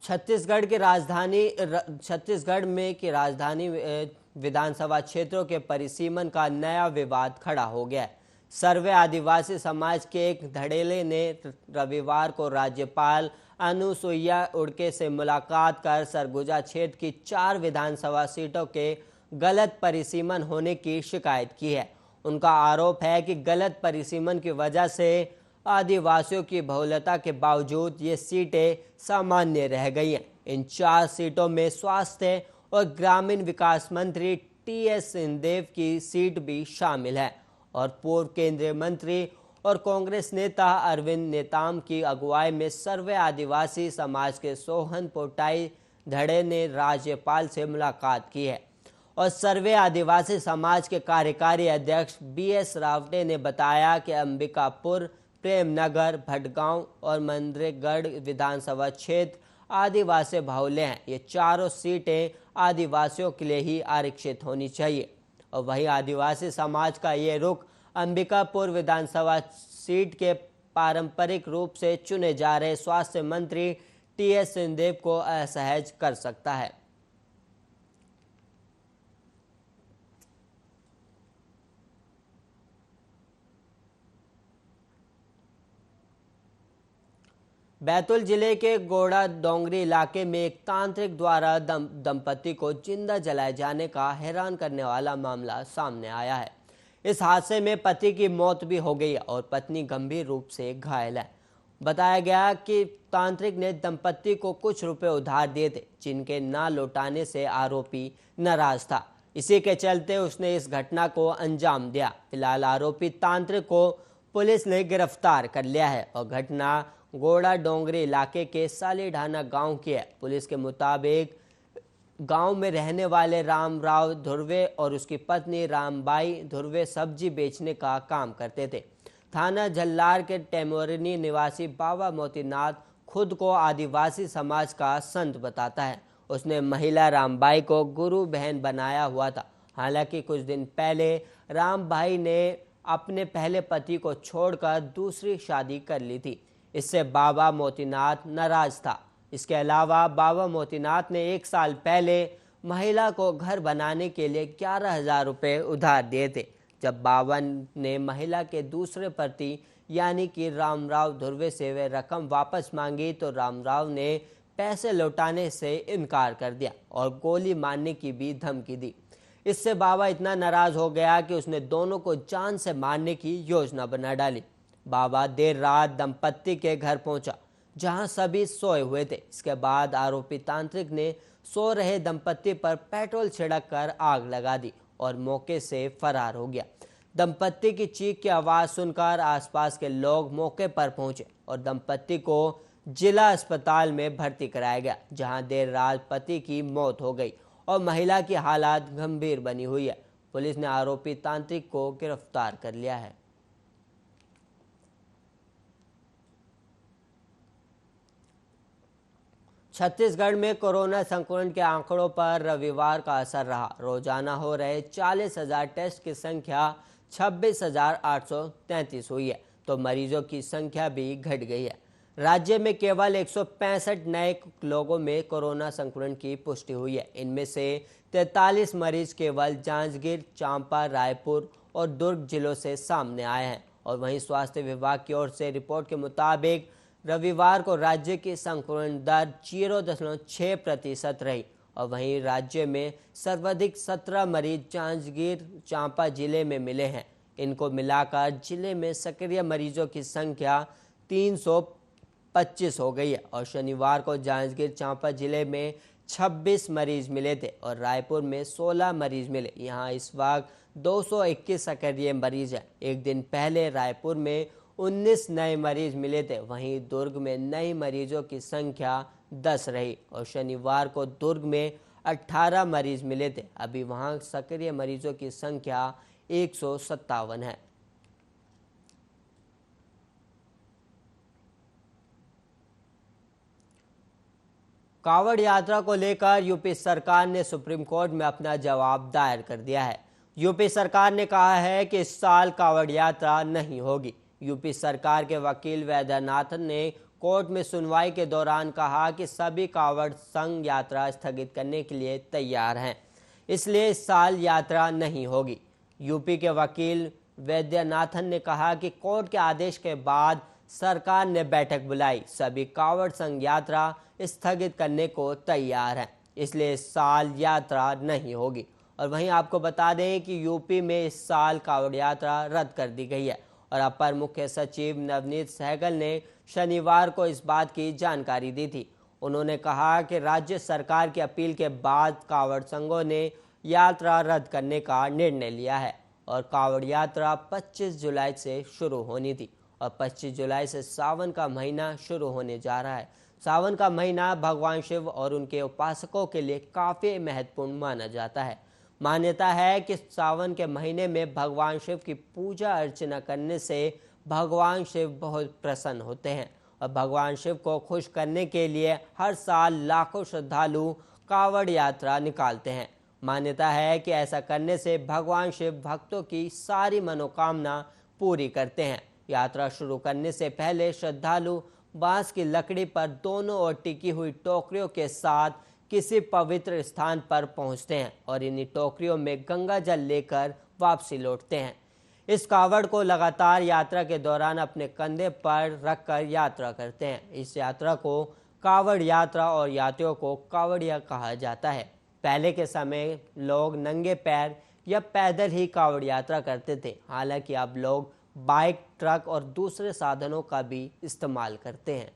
छत्तीसगढ़ में की राजधानी विधानसभा क्षेत्रों के परिसीमन का नया विवाद खड़ा हो गया है। सर्वे आदिवासी समाज के एक धड़ेले ने रविवार को राज्यपाल अनुसुईया उइके से मुलाकात कर सरगुजा क्षेत्र की 4 विधानसभा सीटों के गलत परिसीमन होने की शिकायत की है। उनका आरोप है कि गलत परिसीमन की वजह से आदिवासियों की बहुलता के बावजूद ये सीटें सामान्य रह गई हैं। इन 4 सीटों में स्वास्थ्य और ग्रामीण विकास मंत्री टीएस सिंहदेव की सीट भी शामिल है और पूर्व केंद्रीय मंत्री और कांग्रेस नेता अरविंद नेताम की अगुवाई में सर्वे आदिवासी समाज के सोहन पोटाई धड़े ने राज्यपाल से मुलाकात की है। और सर्वे आदिवासी समाज के कार्यकारी अध्यक्ष बीएस रावटे ने बताया कि अंबिकापुर, प्रेमनगर, भटगांव और मंदरेगढ़ विधानसभा क्षेत्र आदिवासी बाहुल्य हैं। ये चारों सीटें आदिवासियों के लिए ही आरक्षित होनी चाहिए। और वहीं आदिवासी समाज का ये रुख अंबिकापुर विधानसभा सीट के पारंपरिक रूप से चुने जा रहे स्वास्थ्य मंत्री टीएस सिंहदेव को असहज कर सकता है। बैतूल जिले के गोड़ा डोंगरी इलाके में एक तांत्रिक द्वारा दंपति को जिंदा जलाए जाने का हैरान करने वाला मामला सामने आया है। इस हादसे में पति की मौत भी हो गई और पत्नी गंभीर रूप से घायल है। बताया गया कि तांत्रिक ने दंपति को कुछ रुपए उधार दिए थे, जिनके ना लौटाने से आरोपी नाराज था। इसी के चलते उसने इस घटना को अंजाम दिया। फिलहाल आरोपी तांत्रिक को पुलिस ने गिरफ्तार कर लिया है और घटना गोड़ा डोंगरी इलाके के सालीढाना गांव की है। पुलिस के मुताबिक गांव में रहने वाले रामराव धुर्वे और उसकी पत्नी रामबाई धुर्वे सब्जी बेचने का काम करते थे। थाना झल्लार के टेमोरिनी निवासी बाबा मोतीनाथ खुद को आदिवासी समाज का संत बताता है। उसने महिला रामबाई को गुरु बहन बनाया हुआ था। हालांकि कुछ दिन पहले रामबाई ने अपने पहले पति को छोड़कर दूसरी शादी कर ली थी। इससे बाबा मोतीनाथ नाराज था। इसके अलावा बाबा मोतीनाथ ने 1 साल पहले महिला को घर बनाने के लिए 11,000 रुपये उधार दिए थे। जब बाबा ने महिला के दूसरे पति यानी कि रामराव धुर्वे से वे रकम वापस मांगी तो रामराव ने पैसे लौटाने से इनकार कर दिया और गोली मारने की भी धमकी दी। इससे बाबा इतना नाराज हो गया कि उसने दोनों को जान से मारने की योजना बना डाली। बाबा देर रात दंपत्ति के घर पहुंचा, जहां सभी सोए हुए थे। इसके बाद आरोपी तांत्रिक ने सो रहे दंपत्ति पर पेट्रोल छिड़क कर आग लगा दी और मौके से फरार हो गया। दंपत्ति की चीख की आवाज सुनकर आसपास के लोग मौके पर पहुंचे और दंपत्ति को जिला अस्पताल में भर्ती कराया गया, जहां देर रात पति की मौत हो गई और महिला की हालत गंभीर बनी हुई है। पुलिस ने आरोपी तांत्रिक को गिरफ्तार कर लिया है। छत्तीसगढ़ में कोरोना संक्रमण के आंकड़ों पर रविवार का असर रहा। रोजाना हो रहे 40,000 टेस्ट की संख्या 26,833 हुई है, तो मरीजों की संख्या भी घट गई है। राज्य में केवल 165 नए लोगों में कोरोना संक्रमण की पुष्टि हुई है। इनमें से 43 मरीज केवल जांजगीर, चांपा, रायपुर और दुर्ग जिलों से सामने आए हैं। और वहीं स्वास्थ्य विभाग की ओर से रिपोर्ट के मुताबिक रविवार को राज्य की संक्रमण दर 0.6% रही और वहीं राज्य में सर्वाधिक 17 मरीज जांजगीर, चांपा जिले में मिले हैं। इनको मिलाकर जिले में सक्रिय मरीजों की संख्या 325 हो गई है और शनिवार को जांजगीर, चांपा जिले में 26 मरीज मिले थे और रायपुर में 16 मरीज मिले। यहाँ इस वक्त 221 सक्रिय मरीज हैं। एक दिन पहले रायपुर में 19 नए मरीज मिले थे। वहीं दुर्ग में नए मरीजों की संख्या 10 रही और शनिवार को दुर्ग में 18 मरीज मिले थे। अभी वहां सक्रिय मरीजों की संख्या 157 है। कांवड़ यात्रा को लेकर यूपी सरकार ने सुप्रीम कोर्ट में अपना जवाब दायर कर दिया है। यूपी सरकार ने कहा है कि इस साल कांवड़ यात्रा नहीं होगी। यूपी सरकार के वकील वैद्यनाथन ने कोर्ट में सुनवाई के दौरान कहा कि सभी कांवड़ संघ यात्रा स्थगित करने के लिए तैयार हैं, इसलिए इस साल यात्रा नहीं होगी। यूपी के वकील वैद्यनाथन ने कहा कि कोर्ट के आदेश के बाद सरकार ने बैठक बुलाई, सभी कांवड़ संघ यात्रा स्थगित करने को तैयार हैं, इसलिए इस साल यात्रा नहीं होगी। और वहीं आपको बता दें कि यूपी में इस साल कांवड़ यात्रा रद्द कर दी गई है और अपर मुख्य सचिव नवनीत सहगल ने शनिवार को इस बात की जानकारी दी थी। उन्होंने कहा कि राज्य सरकार की अपील के बाद कांवड़ संघों ने यात्रा रद्द करने का निर्णय लिया है और कांवड़ यात्रा 25 जुलाई से शुरू होनी थी और 25 जुलाई से सावन का महीना शुरू होने जा रहा है। सावन का महीना भगवान शिव और उनके उपासकों के लिए काफ़ी महत्वपूर्ण माना जाता है। मान्यता है कि सावन के महीने में भगवान शिव की पूजा अर्चना करने से भगवान शिव बहुत प्रसन्न होते हैं और भगवान शिव को खुश करने के लिए हर साल लाखों श्रद्धालु कांवड़ यात्रा निकालते हैं। मान्यता है कि ऐसा करने से भगवान शिव भक्तों की सारी मनोकामना पूरी करते हैं। यात्रा शुरू करने से पहले श्रद्धालु बांस की लकड़ी पर दोनों ओर टिकी हुई टोकरियों के साथ किसी पवित्र स्थान पर पहुंचते हैं और इन्हीं टोकरियों में गंगा जल लेकर वापसी लौटते हैं। इस कावड़ को लगातार यात्रा के दौरान अपने कंधे पर रखकर यात्रा करते हैं। इस यात्रा को कावड़ यात्रा और यात्रियों को कावड़िया कहा जाता है। पहले के समय लोग नंगे पैर या पैदल ही कावड़ यात्रा करते थे, हालांकि अब लोग बाइक, ट्रक और दूसरे साधनों का भी इस्तेमाल करते हैं।